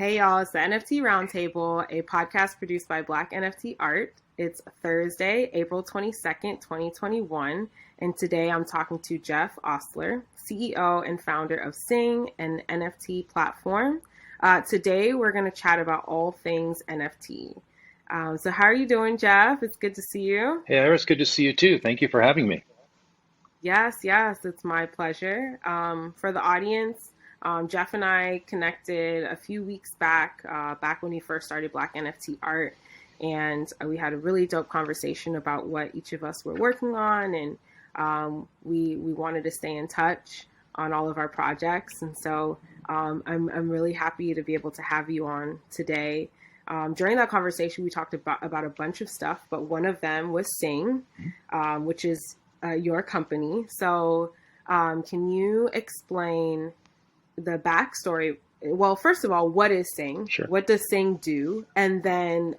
Hey y'all, it's the NFT Roundtable, a podcast produced by Black NFT Art. It's Thursday, April 22nd, 2021, and today I'm talking to Jeff Ostler, CEO and founder of Sing, an NFT platform. Today we're going to chat about all things NFT. So how are you doing, Jeff? It's good to see you. Hey, Iris, good to see you too. Thank you for having me. Yes, it's my pleasure. For the audience, Jeff and I connected a few weeks back when we first started Black NFT Art, and we had a really dope conversation about what each of us were working on, and we wanted to stay in touch on all of our projects, and so I'm really happy to be able to have you on today. During that conversation, we talked about a bunch of stuff, but one of them was Sing, which is your company. So, can you explain the backstory? Well, first of all, what is Sing? Sure. What does Sing do? And then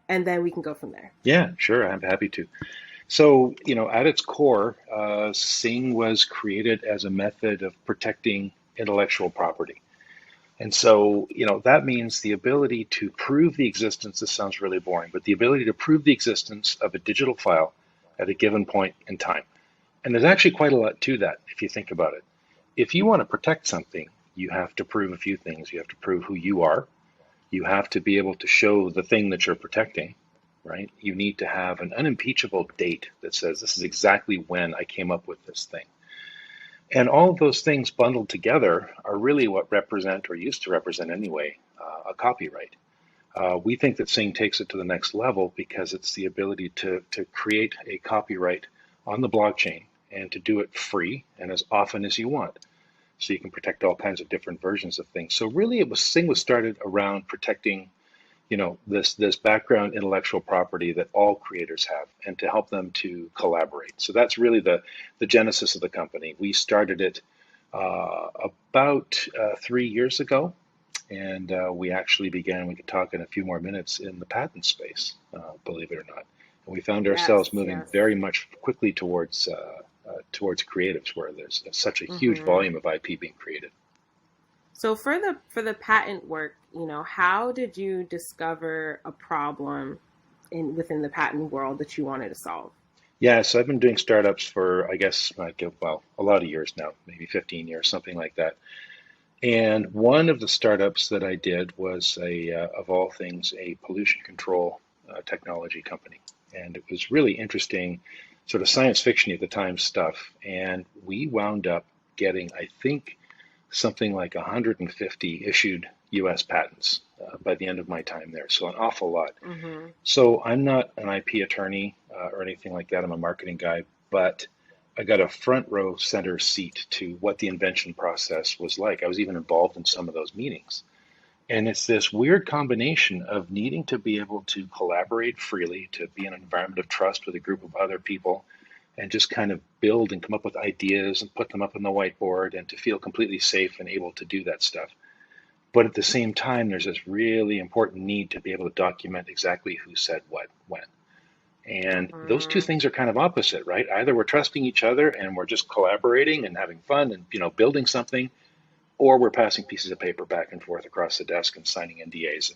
we can go from there. Yeah, sure. I'm happy to. So, at its core, Sing was created as a method of protecting intellectual property. And so, that means the ability to prove the existence, this sounds really boring, but the ability to prove the existence of a digital file at a given point in time. And there's actually quite a lot to that if you think about it. If you want to protect something, you have to prove a few things. You have to prove who you are. You have to be able to show the thing that you're protecting, right? You need to have an unimpeachable date that says this is exactly when I came up with this thing. And all of those things bundled together are really what represent, or used to represent anyway, a copyright. We think that Sing takes it to the next level because it's the ability to create a copyright on the blockchain and to do it free and as often as you want. So you can protect all kinds of different versions of things. So really Sing was started around protecting, this background intellectual property that all creators have and to help them to collaborate. So that's really the genesis of the company. We started it about 3 years ago. And we actually began, we could talk in a few more minutes, in the patent space, believe it or not. And we found Yes, ourselves moving yes. very much quickly towards creatives, where there's such a huge hmm volume of IP being created. So for the patent work, how did you discover a problem within the patent world that you wanted to solve? Yeah, so I've been doing startups for, I guess, well, a lot of years now, maybe 15 years, something like that. And one of the startups that I did was of all things, a pollution control technology company. And it was really interesting, sort of science fiction at the time stuff. And we wound up getting, I think, something like 150 issued US patents by the end of my time there. So an awful lot. hmm So I'm not an IP attorney or anything like that. I'm a marketing guy, but I got a front row center seat to what the invention process was like. I was even involved in some of those meetings. And it's this weird combination of needing to be able to collaborate freely, to be in an environment of trust with a group of other people, and just kind of build and come up with ideas and put them up on the whiteboard and to feel completely safe and able to do that stuff. But at the same time, there's this really important need to be able to document exactly who said what when. And those two hmm things are kind of opposite, right? Either we're trusting each other and we're just collaborating and having fun and building something, or we're passing pieces of paper back and forth across the desk and signing NDAs.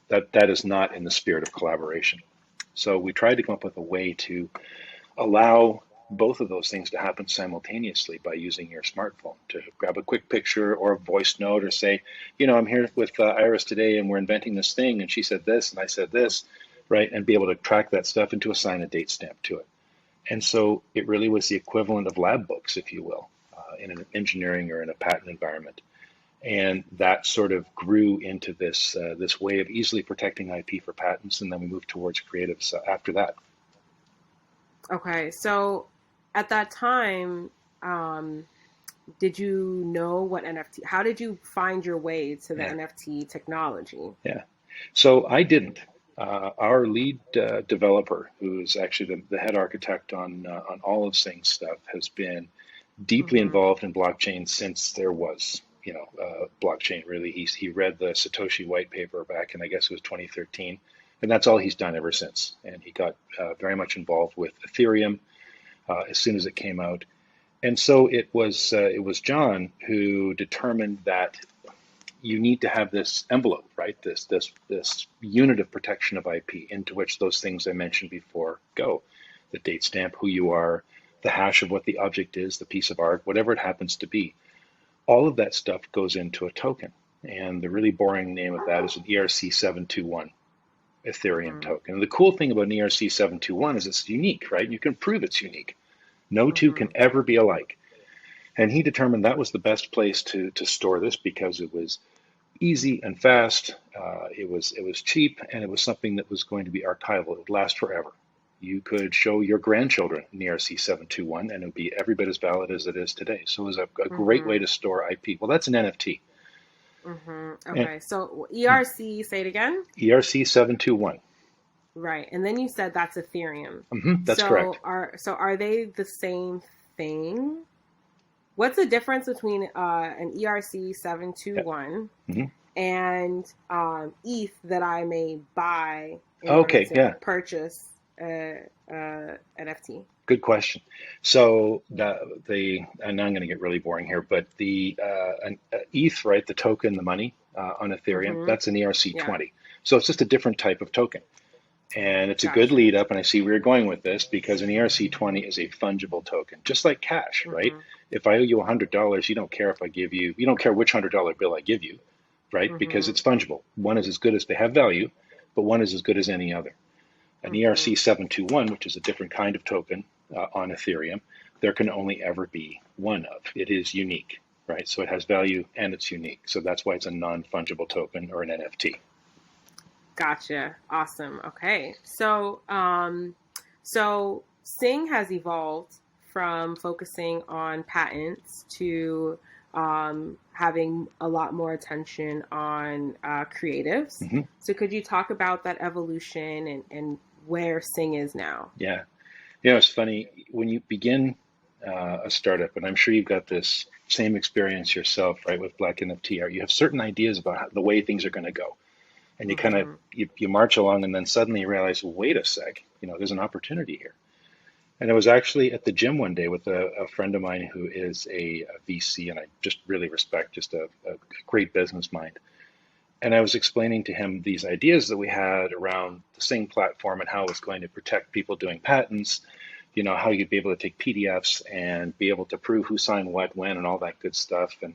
And that is not in the spirit of collaboration. So we tried to come up with a way to allow both of those things to happen simultaneously by using your smartphone to grab a quick picture or a voice note or say, I'm here with Iris today and we're inventing this thing and she said this and I said this, right? And be able to track that stuff and to assign a date stamp to it. And so it really was the equivalent of lab books, if you will, in an engineering or in a patent environment. And that sort of grew into this way of easily protecting IP for patents, and then we moved towards creatives after that. Okay, so at that time, um, did you know what NFT? How did you find your way to the Yeah, NFT technology? yeah. So I didn't. Our lead developer, who is actually the head architect on all of Sing's stuff, has been deeply hmm involved in blockchain since there was, blockchain. Really, he read the Satoshi white paper back in, I guess it was 2013, and that's all he's done ever since. And he got very much involved with Ethereum as soon as it came out. And so it was John who determined that you need to have this envelope, right? This unit of protection of IP into which those things I mentioned before go. The date stamp, who you are, the hash of what the object is, the piece of art, whatever it happens to be. All of that stuff goes into a token. And the really boring name of that is an ERC721 Ethereum Mm-hmm. token. And the cool thing about an ERC721 is it's unique, right? You can prove it's unique. No two can Mm-hmm. ever be alike. And he determined that was the best place to store this because it was easy and fast. It was cheap, and it was something that was going to be archival. It would last forever. You could show your grandchildren an ERC721, and it would be every bit as valid as it is today. So it was a great way Mm-hmm. to store IP. Well, that's an NFT. Mm-hmm. And Okay. So ERC, say it again. ERC721. Right. And then you said that's Ethereum. That's correct. So are they the same thing? What's the difference between an ERC Yeah. 721 hmm and ETH that I may buy in order Okay, to yeah, purchase a NFT? good question. So and I'm going to get really boring here, but ETH, right, the token, the money on Ethereum, Mm-hmm. that's an Yeah. ERC20. So it's just a different type of token. And it's a good Gotcha. lead up, and I see where you're going with this because an ERC20 is a fungible token, just like cash, right? Mm-hmm. If I owe you $100, you don't care if I give you, you don't care which $100 bill I give you, right? Because Mm-hmm. it's fungible. One is as good as they have value, but one is as good as any other. An Mm-hmm. ERC721, which is a different kind of token on Ethereum, there can only ever be one of. It is unique, right? So it has value and it's unique. So that's why it's a non-fungible token or an NFT. Gotcha. Awesome. Okay. So Sing has evolved from focusing on patents to having a lot more attention on creatives. hmm So could you talk about that evolution and where Sing is now? Yeah. It's funny when you begin a startup, and I'm sure you've got this same experience yourself, right, with Black NFT art. You have certain ideas about the way things are going to go, and you kind of Mm-hmm. you march along, and then suddenly you realize, well, wait a sec, there's an opportunity here. And I was actually at the gym one day with a friend of mine who is a VC, and I just really respect, just a great business mind. And I was explaining to him these ideas that we had around the Sing platform and how it was going to protect people doing patents, how you'd be able to take PDFs and be able to prove who signed what, when, and all that good stuff. And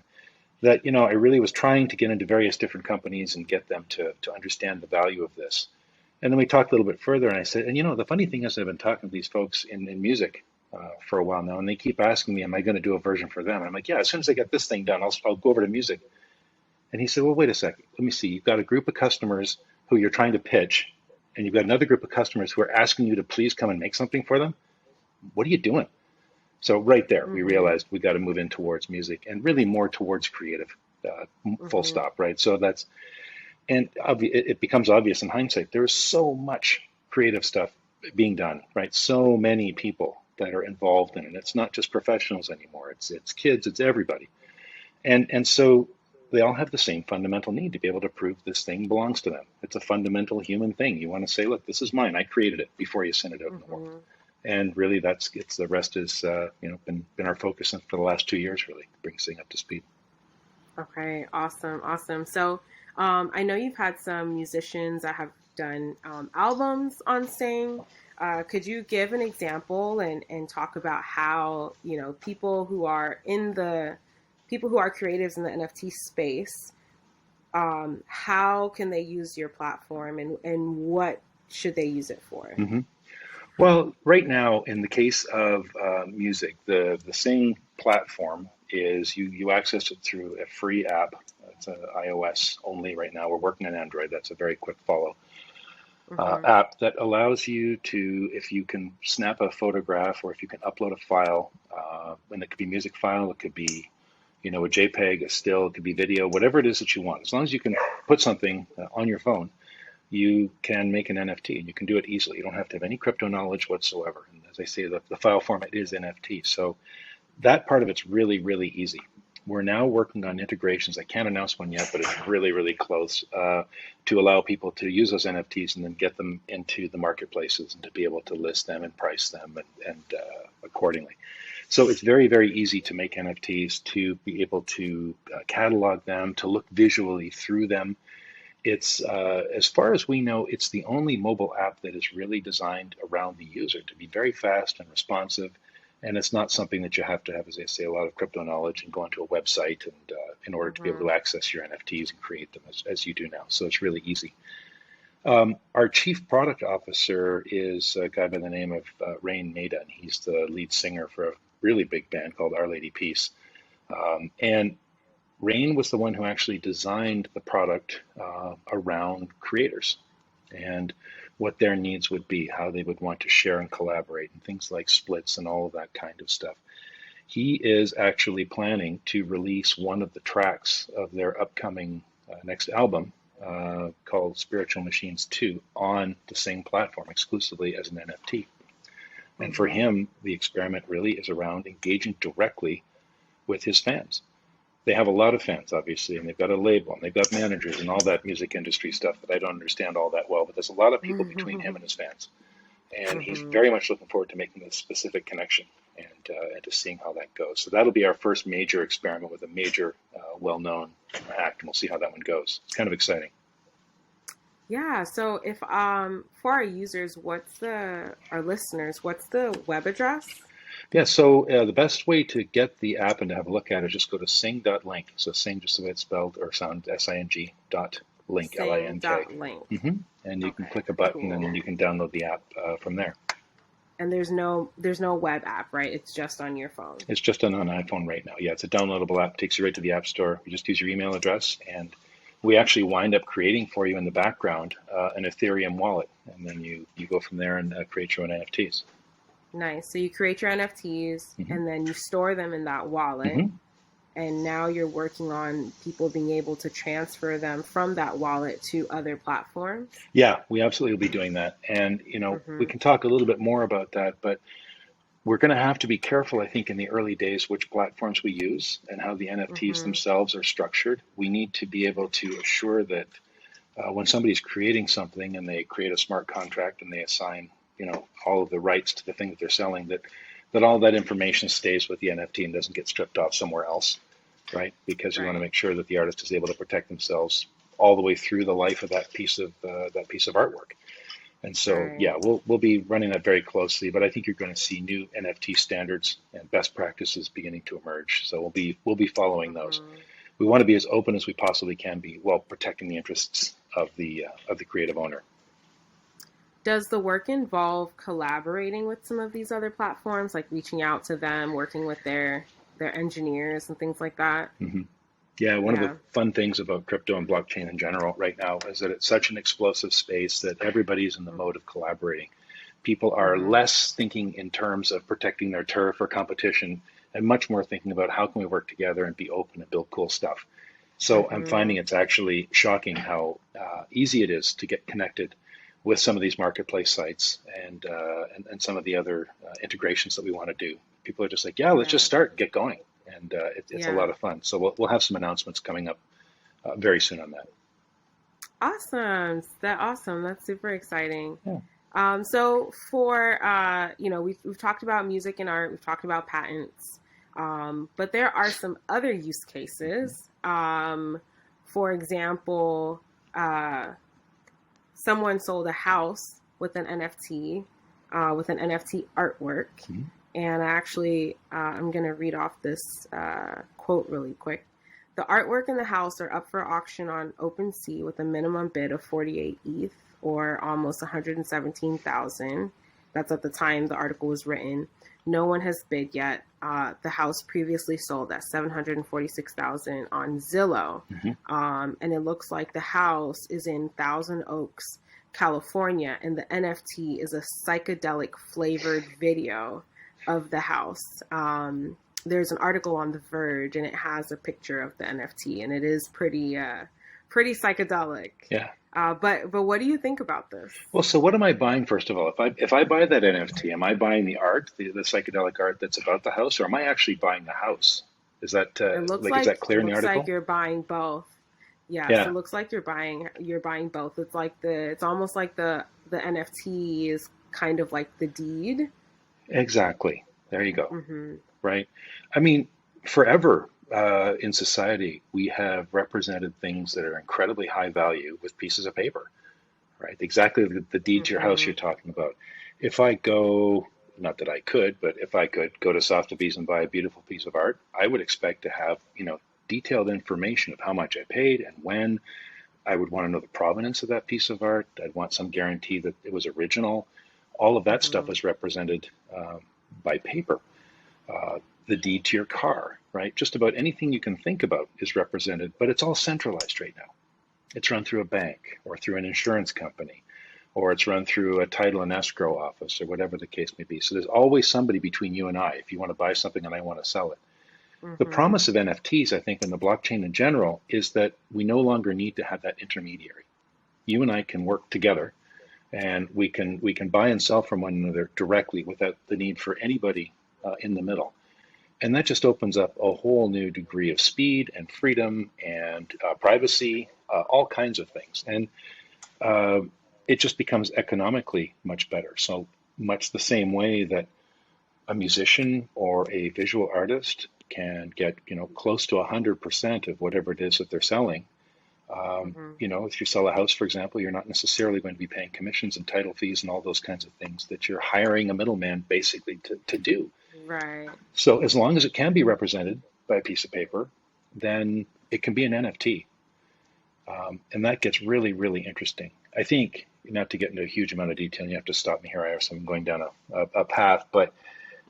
that, I really was trying to get into various different companies and get them to understand the value of this. And then we talked a little bit further, and I said, and the funny thing is, I've been talking to these folks in music for a while now, and they keep asking me, am I going to do a version for them? And I'm like, yeah, as soon as I get this thing done, I'll go over to music. And he said, well, wait a second. Let me see. You've got a group of customers who you're trying to pitch, and you've got another group of customers who are asking you to please come and make something for them. What are you doing? So right there, we Mm-hmm. realized we got to move in towards music and really more towards creative, full Mm-hmm. stop, right? So and it becomes obvious in hindsight. There is so much creative stuff being done, right? So many people that are involved in it. It's not just professionals anymore. It's kids. It's everybody. And so they all have the same fundamental need to be able to prove this thing belongs to them. It's a fundamental human thing. You want to say, look, this is mine. I created it before you send it out in the world. Mm-hmm. And really, it's the rest is been our focus for the last 2 years, really, to bring this thing up to speed. Okay, awesome, awesome. So, I know you've had some musicians that have done albums on Sing. Could you give an example and talk about how, people who are creatives in the NFT space, how can they use your platform and what should they use it for? hmm Well, right now, in the case of music, the Sing platform is you access it through a free app. It's iOS only right now. We're working on Android. That's a very quick follow Mm-hmm. app that allows you to, if you can snap a photograph or if you can upload a file, and it could be music file, it could be a JPEG, a still, it could be video, whatever it is that you want. As long as you can put something on your phone, you can make an NFT and you can do it easily. You don't have to have any crypto knowledge whatsoever. And as I say, the file format is NFT. So that part of it's really, really easy. We're now working on integrations. I can't announce one yet, but it's really, really close to allow people to use those NFTs and then get them into the marketplaces and to be able to list them and price them and accordingly. So it's very, very easy to make NFTs, to be able to catalog them, to look visually through them. It's, as far as we know, it's the only mobile app that is really designed around the user to be very fast and responsive. And it's not something that you have to have, as I say, a lot of crypto knowledge and go onto a website and in order to be able Mm-hmm. to access your NFTs and create them as you do now. So it's really easy. Our chief product officer is a guy by the name of Rain Maida, and he's the lead singer for a really big band called Our Lady Peace. And Rain was the one who actually designed the product around creators and what their needs would be, how they would want to share and collaborate, and things like splits and all of that kind of stuff. He is actually planning to release one of the tracks of their upcoming next album called Spiritual Machines 2 on the same platform exclusively as an NFT. And for Mm-hmm. him, the experiment really is around engaging directly with his fans. They have a lot of fans, obviously, and they've got a label and they've got managers and all that music industry stuff that I don't understand all that well, but there's a lot of people between him and his fans. And he's Mm-hmm. very much looking forward to making this specific connection and to seeing how that goes. So that'll be our first major experiment with a major, well-known act, and we'll see how that one goes. It's kind of exciting. Yeah, so if for our users, our listeners, what's the web address? Yeah, so the best way to get the app and to have a look at it is just go to sing.link. So sing just the way it's spelled, or sound, SING dot link, LINK. Sing.link. And you can Okay, click a button and cool. you can download the app from there. And there's no web app, right? It's just on your phone. It's just on iPhone right now. Yeah, it's a downloadable app. Takes you right to the App Store. You just use your email address, and we actually wind up creating for you in the background an Ethereum wallet, and then you go from there and create your own NFTs. Nice. So you create your NFTs hmm and then you store them in that wallet. hmm And now you're working on people being able to transfer them from that wallet to other platforms. Yeah, we absolutely will be doing that, and we Mm-hmm. can talk a little bit more about that, but we're going to have to be careful, I think, in the early days, which platforms we use and how the NFTs Mm-hmm. themselves are structured. We need to be able to assure that when somebody's creating something and they create a smart contract and they assign, all of the rights to the thing that they're selling, that all that information stays with the NFT and doesn't get stripped off somewhere else, right? Because we want to Right. make sure that the artist is able to protect themselves all the way through the life of that piece of artwork. And so, Right. yeah, we'll be running that very closely. But I think you're going to see new NFT standards and best practices beginning to emerge. So we'll be following those. Mm-hmm. We want to be as open as we possibly can be, while protecting the interests of the creative owner. Does the work involve collaborating with some of these other platforms, like reaching out to them, working with their engineers and things like that? hmm Yeah, one of the Yeah. fun things about crypto and blockchain in general right now is that it's such an explosive space that everybody's in the mode of collaborating. People are Mm-hmm. less thinking in terms of protecting their turf or competition, and much more thinking about how can we work together and be open and build cool stuff. So I'm Mm-hmm. finding it's actually shocking how easy it is to get connected with some of these marketplace sites and some of the other integrations that we want to do. People are just like, yeah, let's just Right. start and get going, and it's a Yeah. lot of fun. So we'll have some announcements coming up very soon on that. Awesome. That's super exciting. Yeah. So for we've talked about music and art, we've talked about patents, but there are some other use cases. For example, someone sold a house with an NFT, with an NFT artwork, Mhm. and actually, I'm gonna read off this quote really quick. The artwork and the house are up for auction on OpenSea with a minimum bid of 48 ETH, or almost 117,000. That's at the time the article was written. No one has bid yet. The house previously sold at 746,000 on Zillow, Mhm. and it looks like the house is in Thousand Oaks, California, and the NFT is a psychedelic flavored video of the house. There's an article on The Verge, and it has a picture of the NFT, and it is pretty psychedelic. Yeah. But what do you think about this? Well, so what am I buying first of all? If I buy that NFT, am I buying the art, the psychedelic art that's about the house, or am I actually buying the house? Is that It looks like, is that like clear it in the looks like article? you're buying both. Yes, it Yeah, looks like you're buying both. It's almost like the NFT is kind of like the deed. exactly. There you go. Mm-hmm. right? I mean, forever in society, we have represented things that are incredibly high value with pieces of paper, right? Exactly the deed to your house Mm-hmm. you're talking about. If I go, not that I could, but if I could go to Sotheby's and buy a beautiful piece of art, I would expect to have, detailed information of how much I paid and when. I would want to know the provenance of that piece of art. I'd want some guarantee that it was original. All of that stuff Mm-hmm. is represented by paper. Uh, the deed to your car, right? Just about anything you can think about is represented, but it's all centralized right now. It's run through a bank or through an insurance company, or it's run through a title and escrow office, or whatever the case may be. So there's always somebody between you and I if you want to buy something and I want to sell it. The Mm-hmm. promise of NFTs, I think, and the blockchain in general, is that we no longer need to have that intermediary. You and I can work together, and we can buy and sell from one another directly without the need for anybody in the middle. And that just opens up a whole new degree of speed and freedom and privacy, all kinds of things. And uh, it just becomes economically much better. So much the same way that a musician or a visual artist can get, close to 100% of whatever it is that they're selling. Mm-hmm. If you sell a house, for example, you're not necessarily going to be paying commissions and title fees and all those kinds of things that you're hiring a middleman basically to do. Right. So as long as it can be represented by a piece of paper, then it can be an NFT. And that gets really, really interesting. I think, not to get into a huge amount of detail, and you have to stop me here, Iris, I'm going down a path, but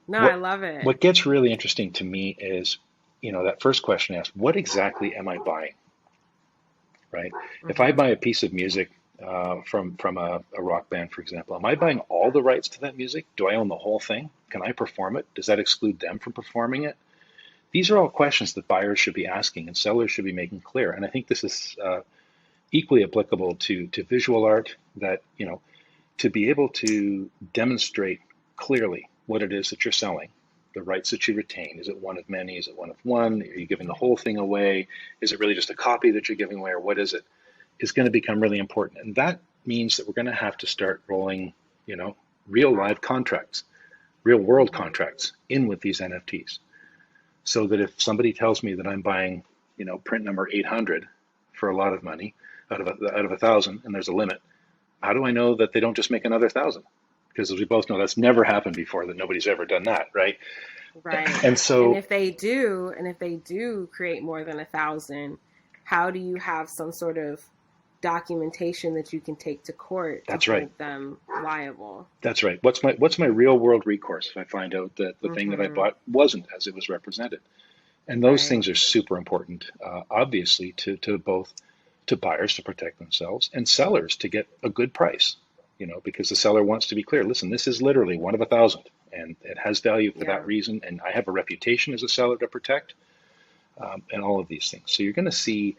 No, I what love it. what gets really interesting to me is, that first question asks, what exactly am I buying, right? If I Mm-hmm. buy a piece of music from a rock band, for example, am I buying all the rights to that music? Do I own the whole thing? Can I perform it? Does that exclude them from performing it? These are all questions that buyers should be asking and sellers should be making clear. And I think this is equally applicable to visual art, that, to be able to demonstrate clearly what it is that you're selling, the rights that you retain. Is it one of many? Is it one of one? Are you giving the whole thing away? Is it really just a copy that you're giving away, or what is it? Is going to become really important. And that means that we're going to have to start rolling, you know, real live contracts, real world Mm-hmm. contracts in with these NFTs. So that if somebody tells me that I'm buying, print number 800 for a lot of money out of 1,000, and there's a limit, how do I know that they don't just make another 1,000? Because as we both know, that's never happened before, that nobody's ever done that, right? Right. And And so if they do create more than 1,000, how do you have some sort of documentation that you can take to court to that's right. hold them liable? That's right. What's my real world recourse if I find out that the thing that I Mm-hmm. bought wasn't as it was represented? And those Right. things are super important, obviously, to both to buyers to protect themselves and sellers to get a good price. Because the seller wants to be clear. Listen, this is literally one of 1,000, and it has value for Yeah. that reason. And I have a reputation as a seller to protect, and all of these things. So you're going to see,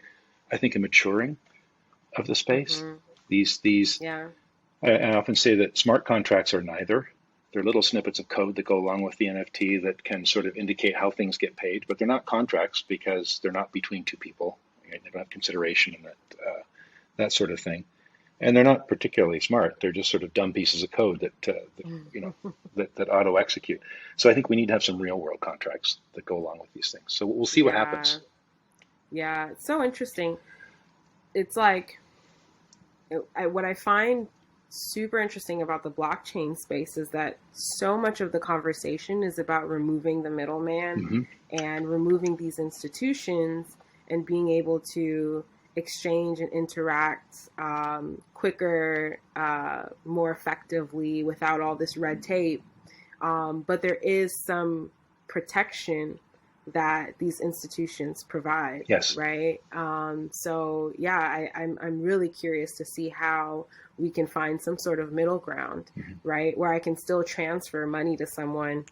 I think, a maturing of the space. Mm-hmm. These Yeah. I often say that smart contracts are neither. They're little snippets of code that go along with the NFT that can sort of indicate how things get paid, but they're not contracts because they're not between two people. Right? They don't have consideration and that sort of thing, and they're not particularly smart. They're just sort of dumb pieces of code that you know that auto execute. So I think we need to have some real world contracts that go along with these things. So we'll see what Yeah. happens. Yeah. It's so interesting. It's like what I find super interesting about the blockchain space is that so much of the conversation is about removing the middleman Hmm. and removing these institutions and being able to exchange and interact quicker, more effectively without all this red tape. But there is some protection that these institutions provide, Yes. right? So yeah, I'm really curious to see how we can find some sort of middle ground, Hmm. right, where I can still transfer money to someone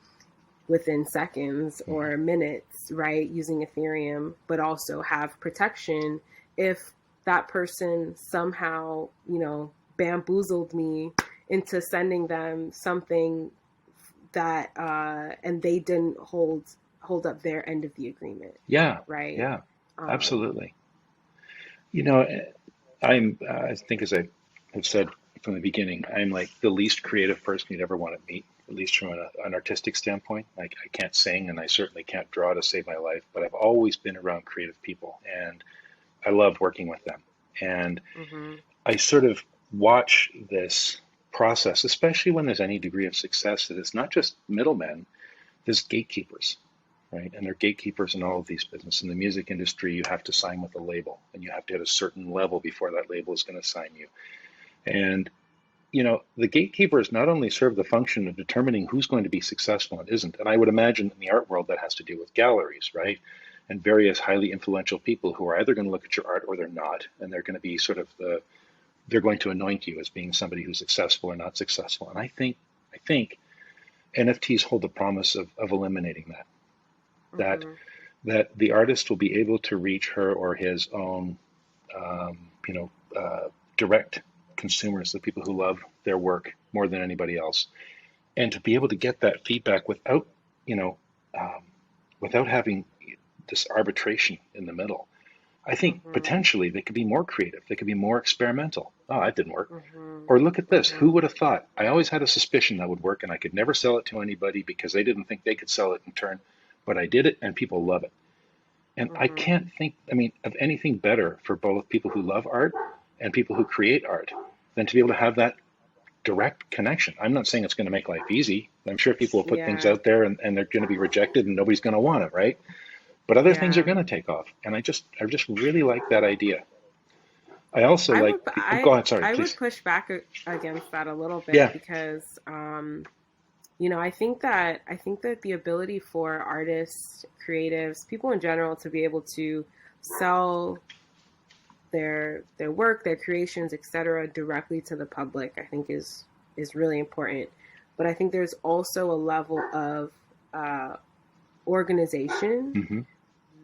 within seconds Hmm. or minutes, right, using Ethereum, but also have protection if that person somehow, bamboozled me into sending them something that and they didn't hold up their end of the agreement, Yeah. right? Yeah. Um, Absolutely. You know, I think, as I have said from the beginning, I'm like the least creative person you'd ever want to meet. at least from an artistic standpoint. I can't sing and I certainly can't draw to save my life, but I've always been around creative people and I love working with them. And Mm-hmm. I sort of watch this process, especially when there's any degree of success, that it's not just middlemen, there's gatekeepers, right? And they're gatekeepers in all of these businesses. In the music industry, you have to sign with a label and you have to hit a certain level before that label is going to sign you. And the gatekeepers not only serve the function of determining who's going to be successful and isn't, and I would imagine in the art world that has to do with galleries, right? And various highly influential people who are either going to look at your art or they're not, and they're going to be sort of they're going to anoint you as being somebody who's successful or not successful. And I think NFTs hold the promise of eliminating that. That Mm-hmm. that the artist will be able to reach her or his own, um, you know, direct consumers, the people who love their work more than anybody else, and to be able to get that feedback without, you know, um, without having this arbitration in the middle. I think Mm-hmm. potentially they could be more creative. They could be more experimental. Oh, that didn't work. Mm-hmm. Or look at this. Mm-hmm. Who would have thought? I always had a suspicion that would work, and I could never sell it to anybody because they didn't think they could sell it in turn. But I did it, and people love it. And I Mm-hmm. can't think, I mean, of anything better for both people who love art and people who create art than to be able to have that direct connection. I'm not saying it's going to make life easy. I'm sure people will put things Yeah. out there and they're going to be rejected and nobody's going to want it, right? But other things are Yeah. going to take off. And I just really like that idea. I also I like, would oh, go ahead, sorry, I would please. push back against that a little bit Yeah. because I think that the ability for artists, creatives, people in general to be able to sell their work, their creations, etc., directly to the public, I think is really important. But I think there's also a level of uh, organization Hmm.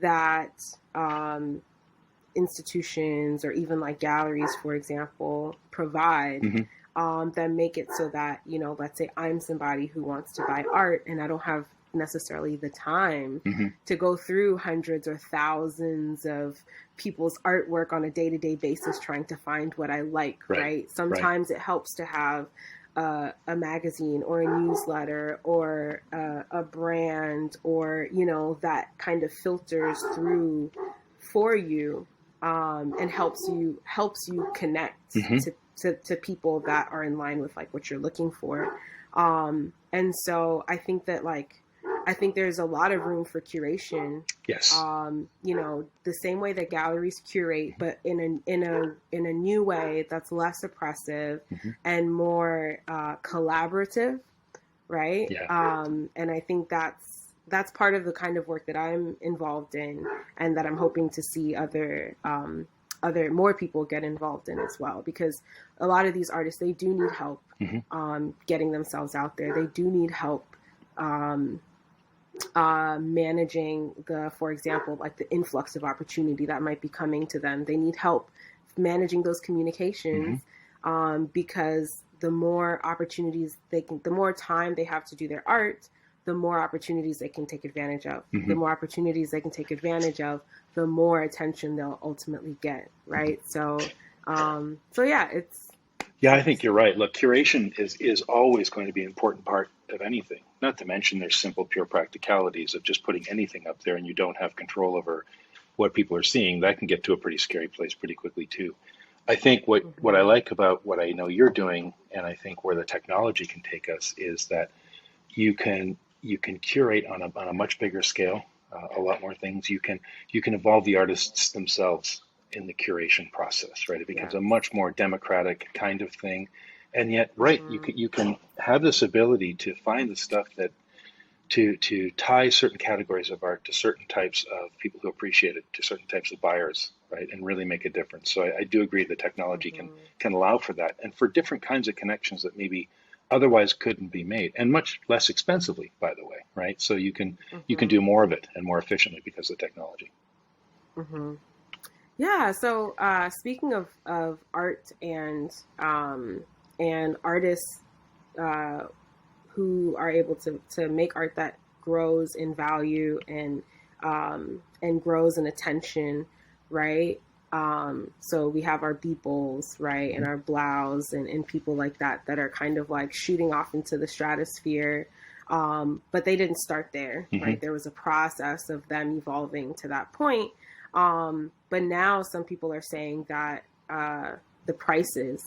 that institutions or even like galleries, for example, provide Hmm. that make it so that, let's say I'm somebody who wants to buy art and I don't have necessarily the time Hmm. to go through hundreds or thousands of people's artwork on a day-to-day basis trying to find what I like, Right. right? Right. Sometimes it helps to have a magazine or a newsletter or a brand or, that kind of filters through for you and helps you connect Hmm. to people that are in line with like what you're looking for. And so I think there's a lot of room for curation. Yes. The same way that galleries curate, but in a new way that's less oppressive Hmm. and more collaborative, right? Yeah. And I think that's part of the kind of work that I'm involved in, and that I'm hoping to see other more people get involved in as well, because a lot of these artists, they do need help Hmm. getting themselves out there. They do need help um, managing for example, like the influx of opportunity that might be coming to them. They need help managing those communications Hmm. because the more opportunities the more time they have to do their art, the more opportunities they can take advantage of. The Hmm. more opportunities they can take advantage of, the more attention they'll ultimately get, Hmm. right? So yeah, it's Yeah, I think you're interesting. right. Look, curation is always going to be an important part of anything. Not to mention there's simple, pure practicalities of just putting anything up there and you don't have control over what people are seeing. That can get to a pretty scary place pretty quickly too. I think what I Mm-hmm. like about what I know you're doing, and I think where the technology can take us, is that you can curate on a much bigger scale, a lot more things. You can involve the artists themselves in the curation process, right? It becomes Yes. a much more democratic kind of thing, and yet, right, you Mm-hmm. can you can have this ability to find the stuff that to tie certain categories of art to certain types of people who appreciate it, to certain types of buyers, right, and really make a difference. So I do agree that technology can Mm-hmm. can allow for that, and for different kinds of connections that maybe otherwise couldn't be made, and much less expensively, by the way, right? So you can Mm-hmm. do more of it and more efficiently because of technology. Mm-hmm. Yeah. So speaking of art and artists uh, who are able to make art that grows in value and grows in attention, right? So we have our Beeples, right, and Mhm, our Blows and people like that that are kind of like shooting off into the stratosphere. But they didn't start there, mhm, right? There was a process of them evolving to that point. But now some people are saying that the prices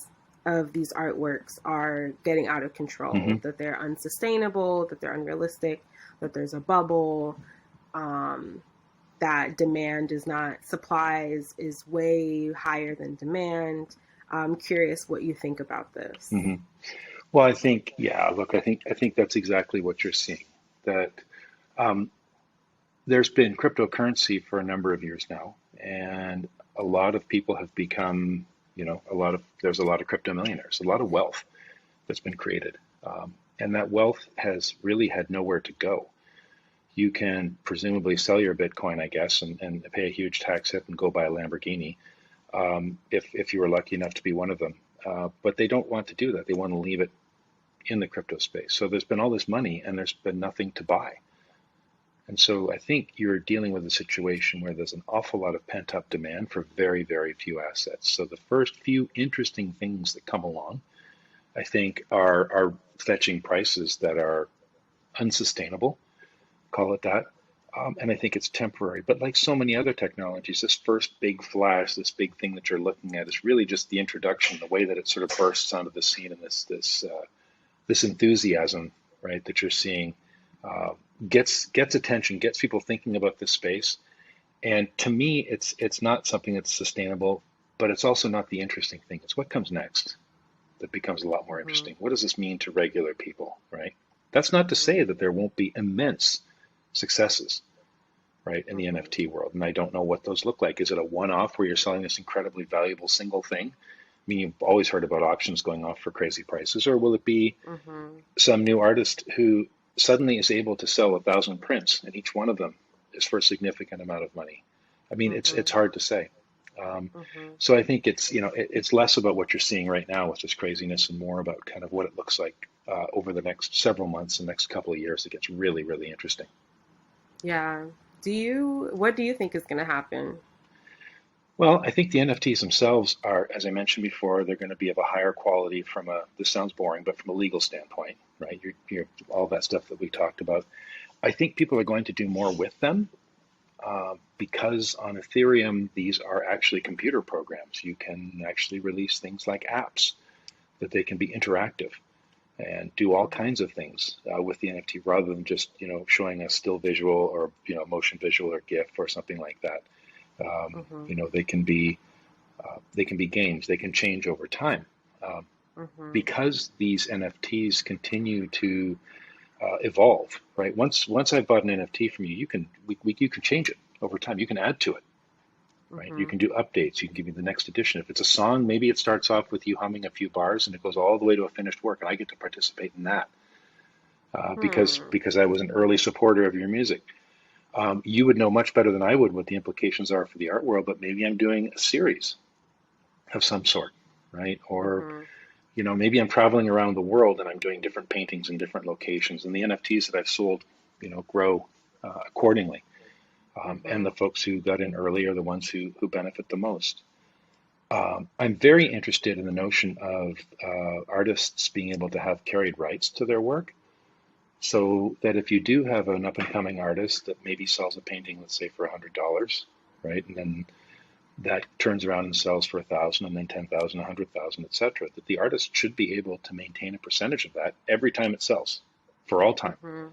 of these artworks are getting out of control, mhm. that they're unsustainable, that they're unrealistic, that there's a bubble. Um, that demand is not supply is way higher than demand. I'm curious what you think about this. Hmm. Well, I think, yeah, look, I think that's exactly what you're seeing. That um, there's been cryptocurrency for a number of years now, and a lot of people have become, there's a lot of crypto millionaires, a lot of wealth that's been created. And that wealth has really had nowhere to go. You can presumably sell your Bitcoin, I guess, and pay a huge tax hit and go buy a Lamborghini, if you were lucky enough to be one of them. But they don't want to do that. They want to leave it in the crypto space. So there's been all this money and there's been nothing to buy. And so I think you're dealing with a situation where there's an awful lot of pent up demand for very, very few assets. So the first few interesting things that come along, I think, are fetching prices that are unsustainable, call it that. And I think it's temporary. But like so many other technologies, this first big flash, this big thing that you're looking at, is really just the introduction, the way that it sort of bursts onto the scene, and this enthusiasm, right, that you're seeing uh, gets attention, gets people thinking about this space. And to me, it's not something that's sustainable, but it's also not the interesting thing. It's what comes next that becomes a lot more Mm-hmm. interesting. What does this mean to regular people, right? That's not to say that there won't be immense successes, right, in the Mm-hmm. NFT world. And I don't know what those look like. Is it a one-off where you're selling this incredibly valuable single thing? I mean, you've always heard about auctions going off for crazy prices, or will it be Mm-hmm. some new artist who suddenly is able to sell 1,000 prints, and each one of them is for a significant amount of money? I mean, it's Mm-hmm. hard to say. Um, Mm-hmm. so I think it's less about what you're seeing right now with this craziness and more about kind of what it looks like over the next several months, the next couple of years. It gets really, really interesting. Yeah. What do you think is going to happen? Well, I think the NFTs themselves are, as I mentioned before, they're going to be of a higher quality from a, this sounds boring, but from a legal standpoint, right? You're all that stuff that we talked about. I think people are going to do more with them because on Ethereum, these are actually computer programs. You can actually release things like apps that they can be interactive and do all Mm-hmm. kinds of things with the NFT rather than just showing a still visual or motion visual or GIF or something like that. Mm-hmm. They can be games. They can change over time. Um, Mm-hmm. because these NFTs continue to evolve, right? Once I've bought an NFT from you, you can change it over time. You can add to it, right? You Mm-hmm. can do updates. You can give me the next edition. If it's a song, maybe it starts off with you humming a few bars and it goes all the way to a finished work, and I get to participate in that Hmm. because I was an early supporter of your music. You would know much better than I would what the implications are for the art world, but maybe I'm doing a series of some sort, right? Or Mm-hmm. maybe I'm traveling around the world and I'm doing different paintings in different locations, and the NFTs that I've sold, grow accordingly. And Mm-hmm. the folks who got in early are the ones who benefit the most. I'm very interested in the notion of artists being able to have carried rights to their work, so that if you do have an up and coming artist that maybe sells a painting, let's say for $100, right, and then that turns around and sells for 1,000, and then 10,000, 100,000, etc., that the artist should be able to maintain a percentage of that every time it sells for all time, Mm-hmm.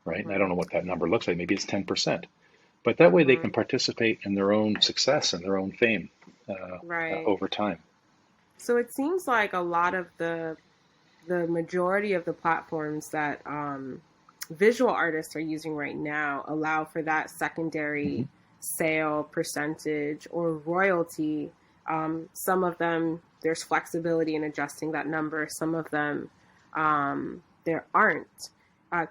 right? And I Mm-hmm. don't know what that number looks like. Maybe it's 10%. But that way they Mm-hmm. can participate in their own success and their own fame Right. over time. So it seems like a lot of the majority of the platforms that visual artists are using right now allow for that Mm-hmm. secondary sale percentage or royalty. Some of them, there's flexibility in adjusting that number. Some of them, there aren't.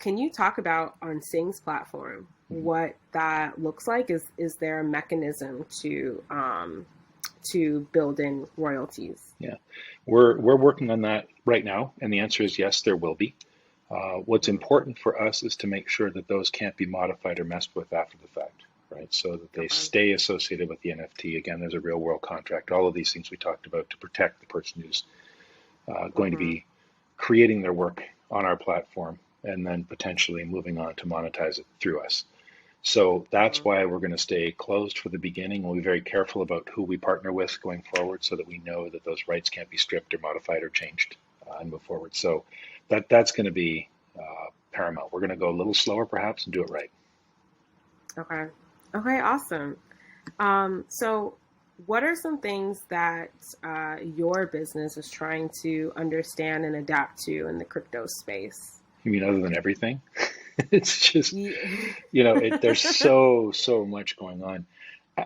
Can you talk about on Sing's platform Mm-hmm. what that looks like? Is there a mechanism to build in royalties? Yeah, we're working on that right now, and the answer is yes, there will be. What's Mm-hmm. important for us is to make sure that those can't be modified or messed with after the fact. right? So that they Okay. stay associated with the NFT. Again, there's a real world contract, all of these things we talked about to protect the person who's going to Mm-hmm. be creating their work on our platform and then potentially moving on to monetize it through us. So that's Mm-hmm. why we're going to stay closed for the beginning. We'll be very careful about who we partner with going forward so that we know that those rights can't be stripped or modified or changed and move forward. So that's going to be paramount. We're going to go a little slower perhaps and do it right. Okay. Okay, awesome. So what are some things that your business is trying to understand and adapt to in the crypto space? You mean other than everything? It's just, Yeah. there's so much going on.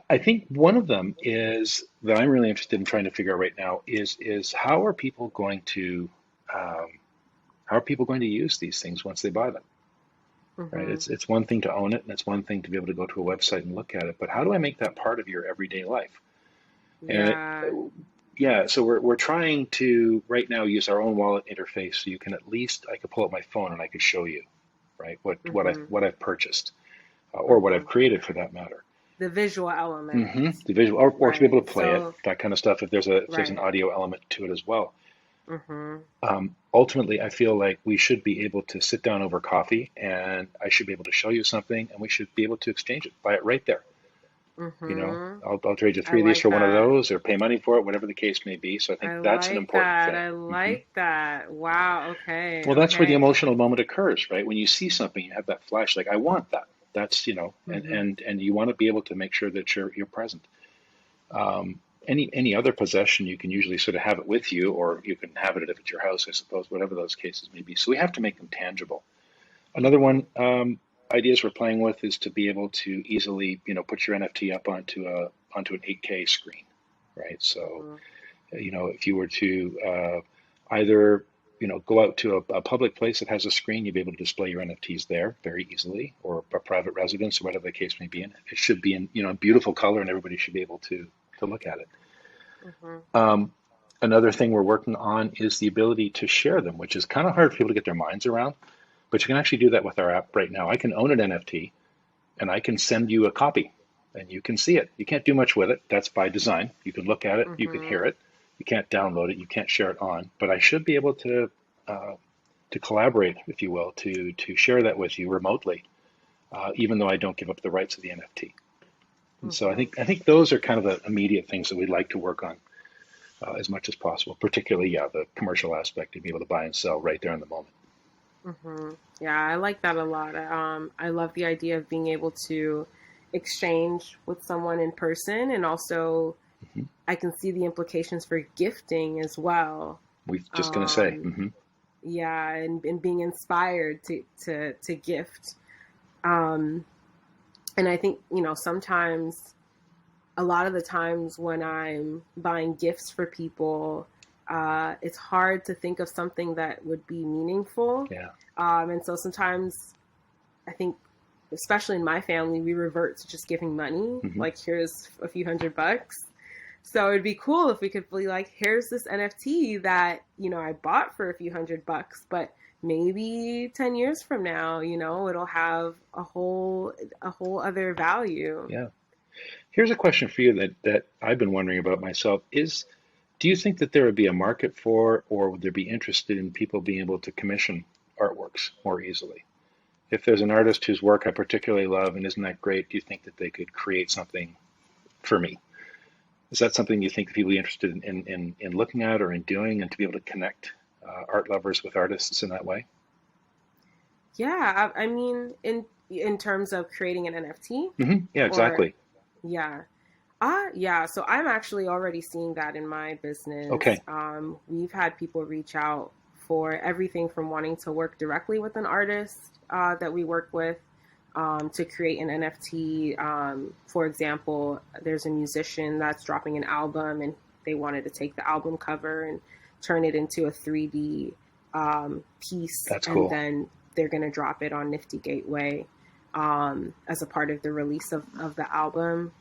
I think one of them is that I'm really interested in trying to figure out right now is um, how are people going to use these things once they buy them, right? Mm-hmm. It's one thing to own it, and it's one thing to be able to go to a website and look at it, but how do I make that part of your everyday life? And Yeah. yeah, so we're trying to right now use our own wallet interface, so you can at least I could pull up my phone and I could show you, right, Mm-hmm. what I've purchased or what Mm-hmm. I've created for that matter. The visual element, The visual, or to be right? able to play it, So, that kind of stuff. If there's an right. audio element to it as well. Mm-hmm. Ultimately, I feel like we should be able to sit down over coffee, and I should be able to show you something, and we should be able to exchange it, buy it right there. Mm-hmm. I'll trade you I three of these like for one of that. those, or pay money for it, whatever the case may be. So I think I that's an like important that. thing. I Hmm. like that. Wow. Okay. Well, that's where the Okay. emotional moment occurs, right? When you see something, you have that flash, like I want that. That's Mm-hmm. and you want to be able to make sure that you're present. Any other possession, you can usually sort of have it with you, or you can have it if it's your house, I suppose, whatever those cases may be. So we have to make them tangible. Another Mm-hmm. one, ideas we're playing with is to be able to easily, put your NFT up onto an 8K screen, right? So, Mm-hmm. if you were to either, go out to a public place that has a screen, you'd be able to display your NFTs there very easily, or a private residence, or whatever the case may be. And it should be in, beautiful color, and everybody should be able to look at it. Mm-hmm. Um, Another thing we're working on is the ability to share them, which is kind of hard for people to get their minds around. But you can actually do that with our app right now. I can own an NFT and I can send you a copy and you can see it. You can't do much with it. That's by design. You can look at it, you can Mm-hmm. hear it. You can't download it, you can't share it on. But I should be able uh, to collaborate, if you will, to share that with you remotely, even though I don't give up the rights of the NFT. And so Mm-hmm. I think those are kind of the immediate things that we'd like to work on as much as possible. Particularly, yeah, the commercial aspect to be able to buy and sell right there in the moment. Mm-hmm. Yeah, I like that a lot. I love the idea of being able to exchange with someone in person, and also Mm-hmm. I can see the implications for gifting as well. We're just going to say, Um, yeah, and being inspired to gift. Um, and I think, sometimes a lot of the times when I'm buying gifts for people, it's hard to think of something that would be meaningful. yeah. And so sometimes I think, especially in my family, we revert to just giving money. Mm-hmm. Like, here's a few $100. So it'd be cool if we could be like, here's this NFT that, I bought for a few $100, but maybe 10 years from now, it'll have a whole other value. Yeah. Here's a question for you that I've been wondering about myself is, do you think that there would be a market for, or would there be interested in people being able to commission artworks more easily? If there's an artist whose work I particularly love and isn't that great, do you think that they could create something for me? Is that something you think that people would be interested in looking at or in doing and to be able to connect art lovers with artists in that way? Yeah, I mean, in terms of creating an NFT, Yeah, or exactly. yeah. Yeah, so I'm actually already seeing that in my business. Okay. We've had people reach out for everything from wanting to work directly with an artist that we work with, to create an NFT. For example, there's a musician that's dropping an album, and they wanted to take the album cover and turn it into a 3D piece, That's and cool. then they're going to drop it on Nifty Gateway as a part of the release of the album.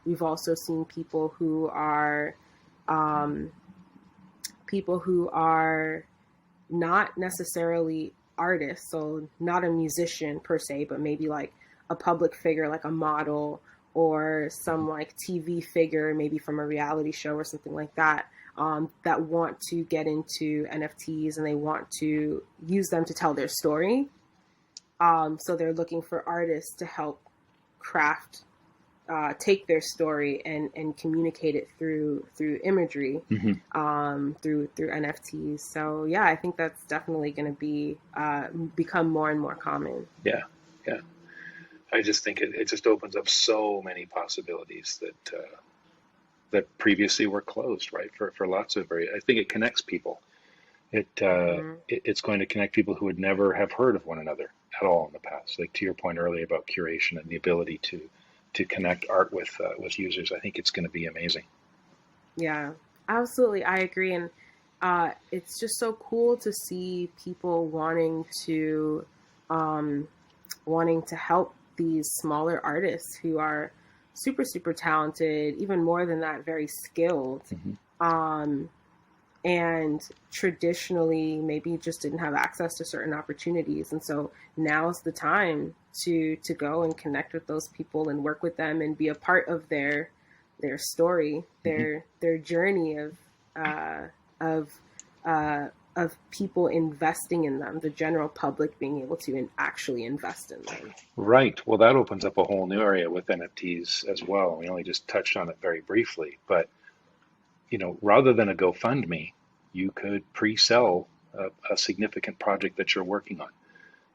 We've also seen um, people who are not necessarily artists, so not a musician per se, but maybe like a public figure, like a model or some like TV figure, maybe from a reality show or something like that, that want to get into NFTs and they want to use them to tell their story. So they're looking for artists to help craft, take their story and communicate it through imagery, Hmm. through NFTs. So yeah, I think that's definitely going to be become more and more common. Yeah, yeah. I just think it just opens up so many possibilities that previously were closed, right? For lots of very, I think it connects people. Hmm. It's going to connect people who would never have heard of one another at all in the past. Like to your point earlier about curation and the ability to connect art with users, I think it's going to be amazing. Yeah, absolutely. I agree. And it's just so cool to see people um, wanting to help these smaller artists who are super, super talented, even more than that, very skilled. Hmm. Um, and traditionally maybe just didn't have access to certain opportunities. And so now's the time to go and connect with those people and work with them and be a part of their story, Hmm. their journey uh, of of people investing in them, the general public being able to actually invest in them. Right. Well, that opens up a whole new area with NFTs as well. We only just touched on it very briefly, but rather than a GoFundMe, you could pre-sell a significant project that you're working on.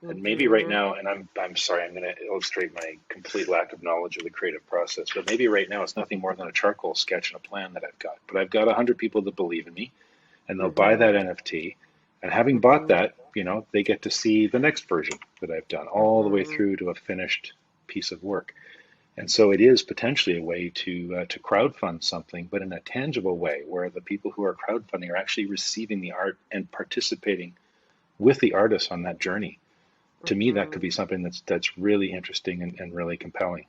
And maybe right Hmm. now, and I'm sorry, I'm going to illustrate my complete lack of knowledge of the creative process, but maybe right now it's nothing more than a charcoal sketch and a plan that I've got. But I've got 100 people that believe in me, and they'll buy Hmm. that NFT. And having bought Hmm. that, they get to see the next version that I've done, all the way Hmm. through to a finished piece of work. And so it is potentially a way to crowdfund something, but in a tangible way, where the people who are crowdfunding are actually receiving the art and participating with the artist on that journey. To me, that could Hmm. be something that's really interesting and really compelling.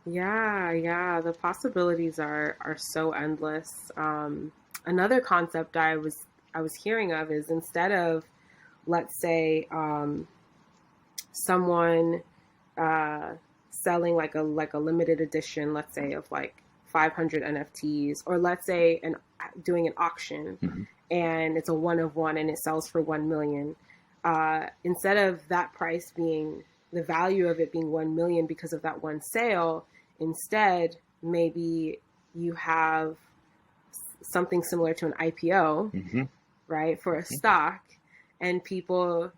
Yeah, yeah, the possibilities are so endless. Another concept I was hearing of is instead of, let's say, someone uh, selling like a limited edition, let's say of like 500 NFTs, or let's say doing an auction, Hmm. and it's a one of one and it sells for 1 million. Instead of that price being the value of it being 1 million because of that one sale, instead maybe you have something similar to an IPO, Hmm. right, for a stock, and people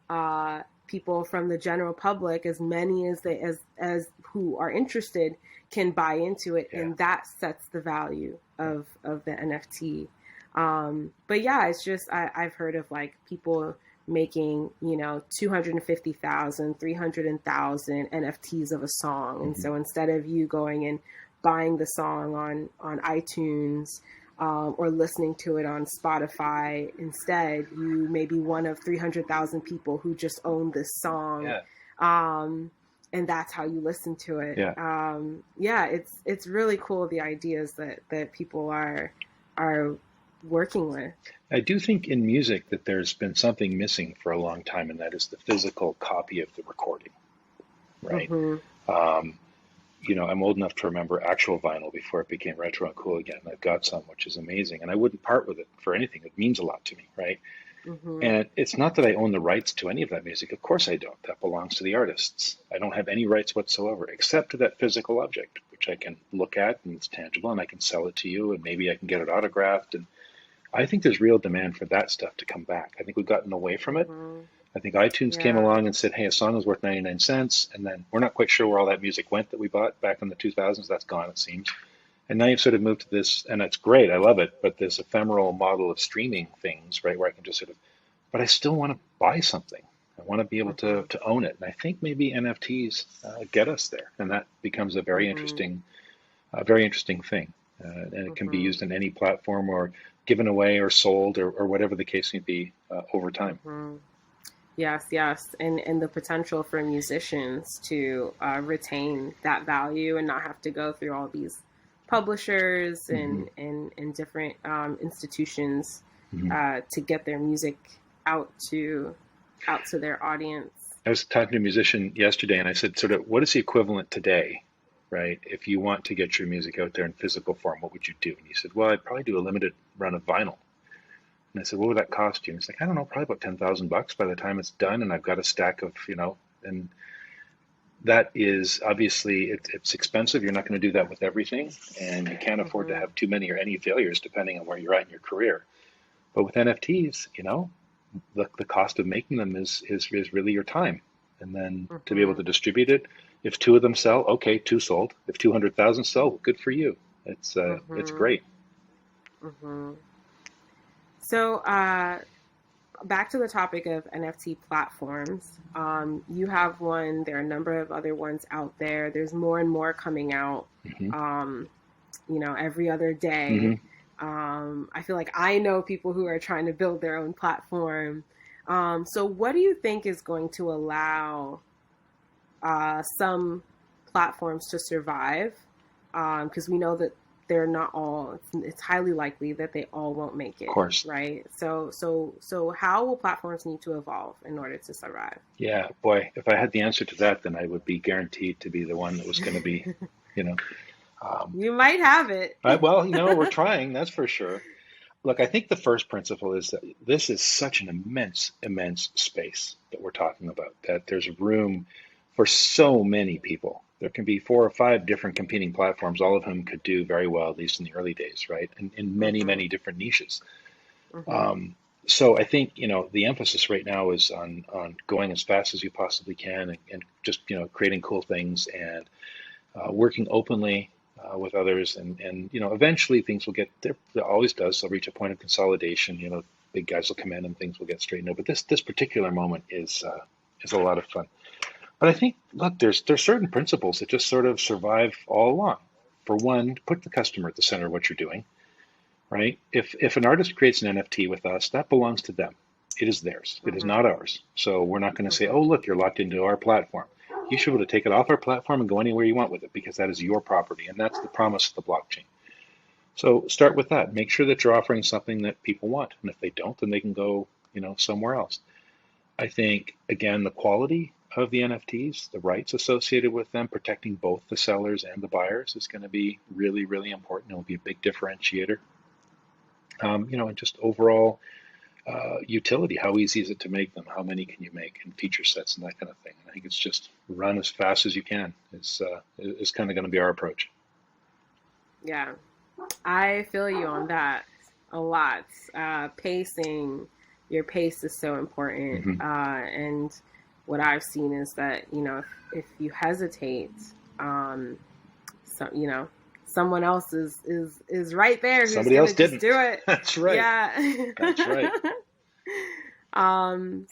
from the general public, as many as they as who are interested, can buy into it, Yeah. and that sets the value of the NFT. But yeah, it's just I've heard of like people making 250,000, 300,000 NFTs of a song, and Hmm. so instead of you going and buying the song on iTunes, or listening to it on Spotify. Instead, you may be one of 300,000 people who just own this song. Yeah. Um, and that's how you listen to it. Yeah. Yeah, it's really cool, the ideas that people are working with. I do think in music that there's been something missing for a long time, and that is the physical copy of the recording, right? Hmm. Um, I'm old enough to remember actual vinyl before it became retro and cool again. I've got some, which is amazing, and I wouldn't part with it for anything. It means a lot to me, right? Hmm. And it's not that I own the rights to any of that music. Of course I don't. That belongs to the artists. I don't have any rights whatsoever, except to that physical object, which I can look at and it's tangible, and I can sell it to you, and maybe I can get it autographed. And I think there's real demand for that stuff to come back. I think we've gotten away from it. Hmm. I think iTunes came Yeah. along and said, hey, a song is worth 99 cents. And then we're not quite sure where all that music went that we bought back in the 2000s. That's gone, it seems. And now you've sort of moved to this, and it's great. I love it. But this ephemeral model of streaming things, right, where I can just sort of, but I still want to buy something. I want to be able Hmm. to own it. And I think maybe NFTs get us there. And that becomes a Hmm. very interesting thing. And it can be Hmm. used in any platform or given away or sold or whatever the case may be over time. Hmm. Yes, yes, and the potential for musicians to retain that value and not have to go through all these publishers Hmm. and different institutions Hmm. to get their music out to out to their audience. I was talking to a musician yesterday, and I said, sort of, what is the equivalent today, right? If you want to get your music out there in physical form, what would you do? And he said, well, I'd probably do a limited run of vinyl. And I said, what would that cost you? And he's like, I don't know, probably about $10,000 by the time it's done, and I've got a stack of, and that is obviously it's expensive. You're not going to do that with everything, and you can't afford to have too many or any failures depending on where you're at in your career. But with NFTs, the cost of making them is really your time, and then to be able to distribute it. If two of them sell, okay, two sold. If 200,000 sell, good for you. It's great. So back to the topic of NFT platforms. You have one. There are a number of other ones out there. There's more and more coming out. Every other day. I feel like I know people who are trying to build their own platform. So what do you think is going to allow some platforms to survive? Because we know that they're not all, it's highly likely that they all won't make it. Of course. Right? So how will platforms need to evolve in order to survive? Yeah, boy, if I had the answer to that, then I would be guaranteed to be the one that was going to be, you might have it. We're trying, that's for sure. Look, I think the first principle is that this is such an immense space that we're talking about, that there's room for so many people. There can be 4 or 5 different competing platforms, all of whom could do very well, at least in the early days, right? And in many different niches. So I think, the emphasis right now is on going as fast as you possibly can and just, creating cool things and working openly with others. And eventually things will get there. It always does. They'll reach a point of consolidation. Big guys will come in and things will get straightened out. But this particular moment is a lot of fun. But I think, look, there's certain principles that just sort of survive all along. For one, put the customer at the center of what you're doing, right? If an artist creates an NFT with us, that belongs to them. It is theirs. It is not ours. So we're not going to say, oh, look, you're locked into our platform. You should be able to take it off our platform and go anywhere you want with it because that is your property. And that's the promise of the blockchain. So start with that. Make sure that you're offering something that people want. And if they don't, then they can go, somewhere else. I think, again, the quality of the NFTs, the rights associated with them, protecting both the sellers and the buyers is going to be really, really important. It will be a big differentiator. And just overall utility. How easy is it to make them? How many can you make? And feature sets and that kind of thing. And I think it's just run as fast as you can. Is kind of going to be our approach. Yeah, I feel you on that a lot. Pacing, your pace is so important. And what I've seen is that, if you hesitate, someone else is right there. Who's Somebody else didn't do it. That's right. Yeah. That's right.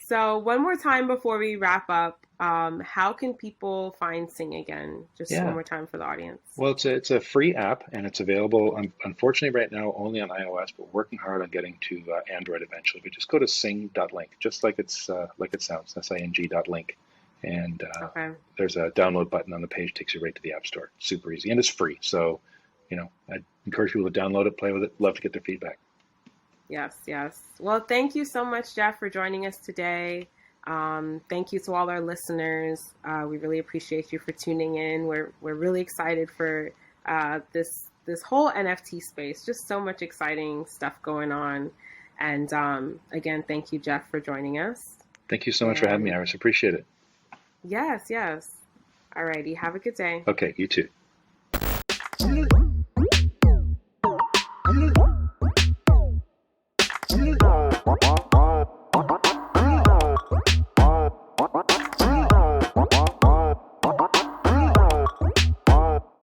So one more time before we wrap up, how can people find Sing again? Just one more time for the audience. Well, it's a free app and it's available, unfortunately right now only on iOS, but working hard on getting to Android eventually. But just go to sing.link, just like it sounds, sing.link. And there's a download button on the page, takes you right to the App Store. Super easy, and it's free. So, I encourage people to download it, play with it. Love to get their feedback. Yes. Well, thank you so much, Jeff, for joining us today. Thank you to all our listeners. We really appreciate you for tuning in. We're really excited for this whole NFT space. Just so much exciting stuff going on. And again, thank you, Jeff, for joining us. Thank you so much for having me, Iris. Appreciate it. Yes. All righty. Have a good day. Okay, you too.